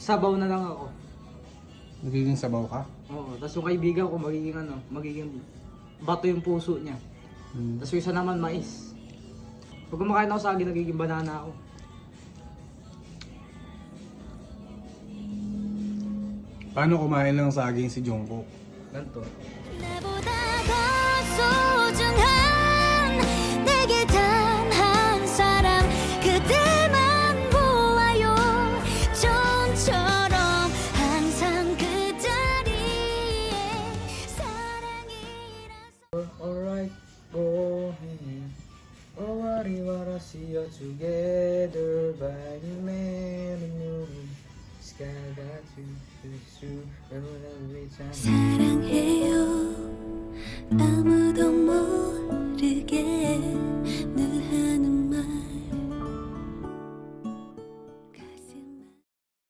sabaw na lang ako. Nagiging sabaw ka? Oo, tapos yung kaibigan ko magiging bato yung puso niya. Tapos yung isa naman mais. Pag kumakain ako saging, nagiging banana ako. Paano kumain ng saging si Jungkook? Ganto. 나보다 더 소중한 내게 단 한 사람 그대만 보아요 좀처럼 항상 그 자리에 사랑이라서 Alright, go ahead. Oh, wari see you together by the man in your room. Sky got you, every time. 사랑해요 아무도 모르게